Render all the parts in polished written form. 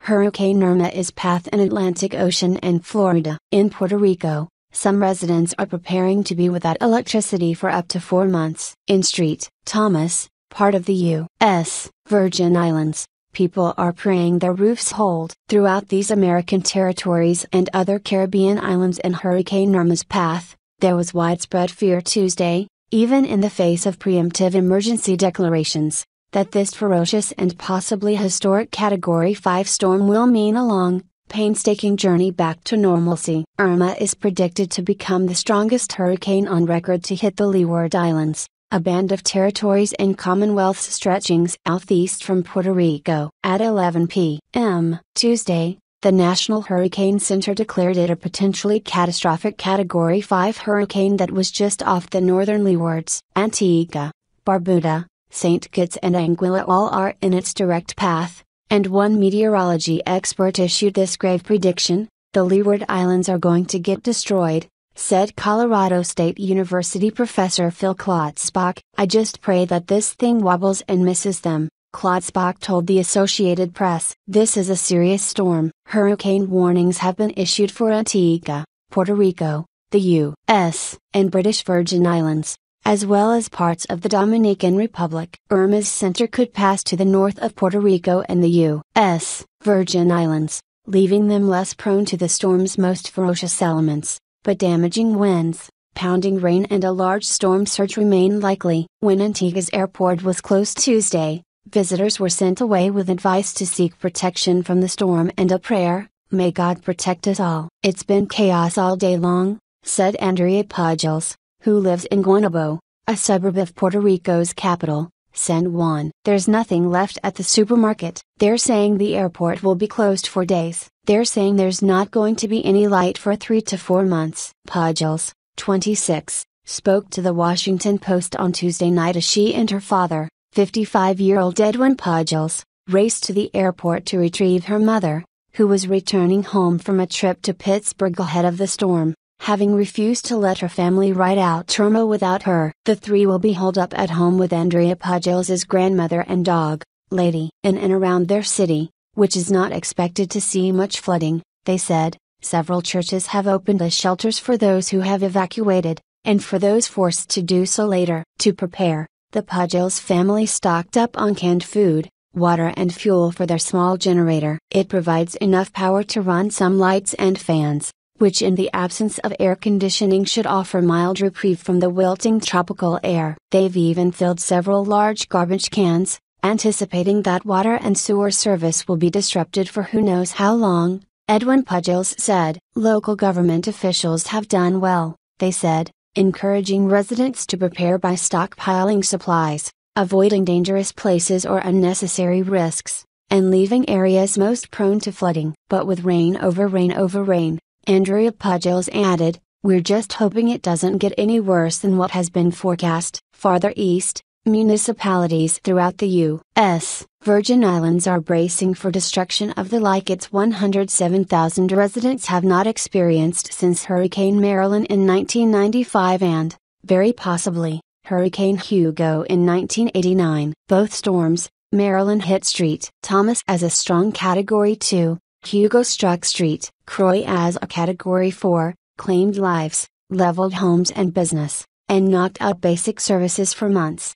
Hurricane Irma is path in Atlantic Ocean and Florida. In Puerto Rico, some residents are preparing to be without electricity for up to 4 months. In St. Thomas, part of the U.S. Virgin Islands, people are praying their roofs hold. Throughout these American territories and other Caribbean islands in Hurricane Irma's path, there was widespread fear Tuesday, even in the face of preemptive emergency declarations, that this ferocious and possibly historic Category 5 storm will mean a long, painstaking journey back to normalcy. Irma is predicted to become the strongest hurricane on record to hit the Leeward Islands, a band of territories and commonwealths stretching southeast from Puerto Rico. At 11 p.m. Tuesday, the National Hurricane Center declared it a potentially catastrophic Category 5 hurricane that was just off the northern Leewards. Antigua, Barbuda, St. Kitts and Anguilla all are in its direct path, and one meteorology expert issued this grave prediction: the Leeward Islands are going to get destroyed, said Colorado State University professor Phil Klotzbach. I just pray that this thing wobbles and misses them, Klotzbach told the Associated Press. This is a serious storm. Hurricane warnings have been issued for Antigua, Puerto Rico, the U.S., and British Virgin Islands, as well as parts of the Dominican Republic. Irma's center could pass to the north of Puerto Rico and the U.S. Virgin Islands, leaving them less prone to the storm's most ferocious elements, but damaging winds, pounding rain and a large storm surge remain likely. When Antigua's airport was closed Tuesday, visitors were sent away with advice to seek protection from the storm and a prayer, "May God protect us all." It's been chaos all day long, said Andrea Pujals, who lives in Guaynabo, a suburb of Puerto Rico's capital, San Juan. There's nothing left at the supermarket. They're saying the airport will be closed for days. They're saying there's not going to be any light for 3 to 4 months. Pujals, 26, spoke to the Washington Post on Tuesday night as she and her father, 55-year-old Edwin Pujals, raced to the airport to retrieve her mother, who was returning home from a trip to Pittsburgh ahead of the storm, having refused to let her family ride out Irma without her. The three will be holed up at home with Andrea Pujals' grandmother and dog, Lady. In and around their city, which is not expected to see much flooding, they said, several churches have opened as shelters for those who have evacuated, and for those forced to do so later. To prepare, the Pujals family stocked up on canned food, water and fuel for their small generator. It provides enough power to run some lights and fans, which in the absence of air conditioning should offer mild reprieve from the wilting tropical air. They've even filled several large garbage cans, anticipating that water and sewer service will be disrupted for who knows how long, Edwin Pujals said. Local government officials have done well, they said, encouraging residents to prepare by stockpiling supplies, avoiding dangerous places or unnecessary risks, and leaving areas most prone to flooding. But with rain over rain over rain, Andrea Pujals added, we're just hoping it doesn't get any worse than what has been forecast. Farther east, municipalities throughout the U.S. Virgin Islands are bracing for destruction of the like its 107,000 residents have not experienced since Hurricane Marilyn in 1995 and, very possibly, Hurricane Hugo in 1989. Both storms, Marilyn hit St. Thomas as a strong Category 2, Hugo struck St. Croix as a Category 4, claimed lives, leveled homes and business, and knocked out basic services for months.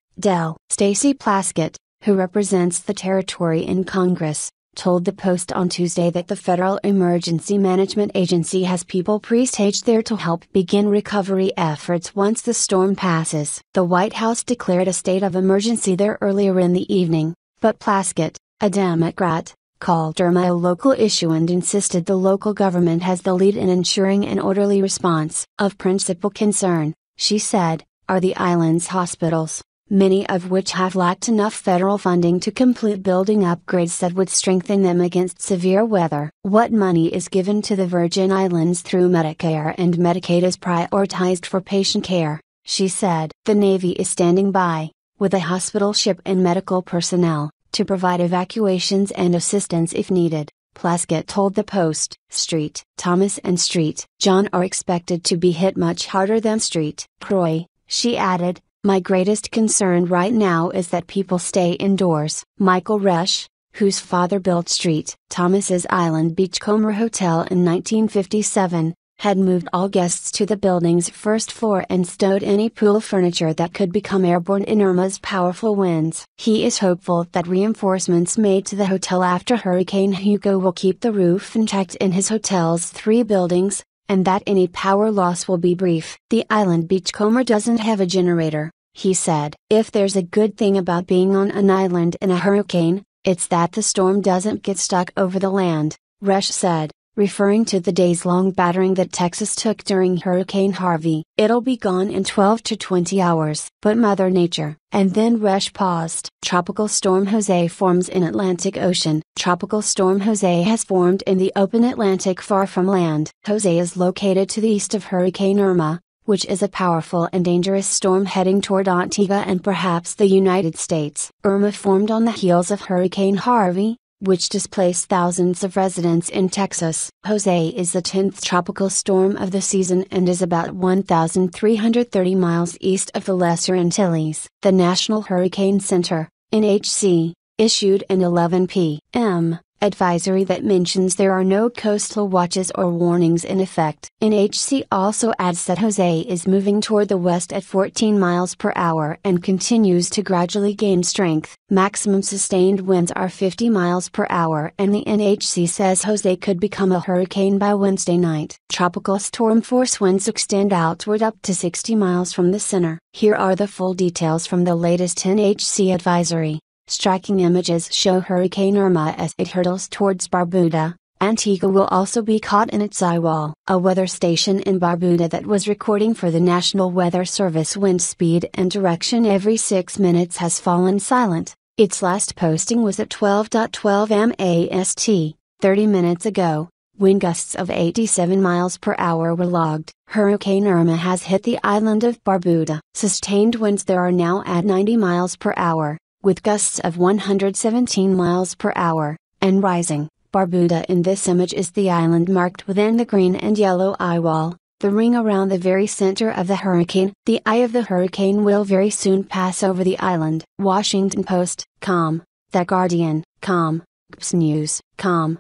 Stacey Plaskett, who represents the territory in Congress, told the Post on Tuesday that the Federal Emergency Management Agency has people pre-staged there to help begin recovery efforts once the storm passes. The White House declared a state of emergency there earlier in the evening, but Plaskett, a Democrat, called Irma a local issue and insisted the local government has the lead in ensuring an orderly response. Of principal concern, she said, are the island's hospitals, many of which have lacked enough federal funding to complete building upgrades that would strengthen them against severe weather. What money is given to the Virgin Islands through Medicare and Medicaid is prioritized for patient care, she said. The Navy is standing by, with a hospital ship and medical personnel, to provide evacuations and assistance if needed, Plaskett told the Post. St. Thomas and St. John are expected to be hit much harder than St. Croix, she added. My greatest concern right now is that people stay indoors. Michael Resch, whose father built St. Thomas's Island Beachcomber Hotel in 1957, had moved all guests to the building's first floor and stowed any pool furniture that could become airborne in Irma's powerful winds. He is hopeful that reinforcements made to the hotel after Hurricane Hugo will keep the roof intact in his hotel's 3 buildings, and that any power loss will be brief. "The Island Beachcomber doesn't have a generator," he said. "If there's a good thing about being on an island in a hurricane, it's that the storm doesn't get stuck over the land," Resch said, referring to the days-long battering that Texas took during Hurricane Harvey. "It'll be gone in 12 to 20 hours. But Mother Nature," and then Resch paused. Tropical Storm Jose forms in Atlantic Ocean. Tropical Storm Jose has formed in the open Atlantic far from land. Jose is located to the east of Hurricane Irma, which is a powerful and dangerous storm heading toward Antigua and perhaps the United States. Irma formed on the heels of Hurricane Harvey, which displaced thousands of residents in Texas. Jose is the 10th tropical storm of the season and is about 1,330 miles east of the Lesser Antilles. The National Hurricane Center, NHC, issued an 11 p.m. advisory that mentions there are no coastal watches or warnings in effect. NHC also adds that Jose is moving toward the west at 14 miles per hour and continues to gradually gain strength. Maximum sustained winds are 50 miles per hour and the NHC says Jose could become a hurricane by Wednesday night. Tropical storm force winds extend outward up to 60 miles from the center. Here are the full details from the latest NHC advisory. Striking images show Hurricane Irma as it hurtles towards Barbuda. Antigua will also be caught in its eye wall. A weather station in Barbuda that was recording for the National Weather Service wind speed and direction every 6 minutes has fallen silent. Its last posting was at 12:12 MAST, 30 minutes ago. Wind gusts of 87 miles per hour were logged. Hurricane Irma has hit the island of Barbuda. Sustained winds there are now at 90 miles per hour, with gusts of 117 miles per hour, and rising. Barbuda in this image is the island marked within the green and yellow eye wall, the ring around the very center of the hurricane. The eye of the hurricane will very soon pass over the island. Washington Post, com. The Guardian, com. GPS News, com.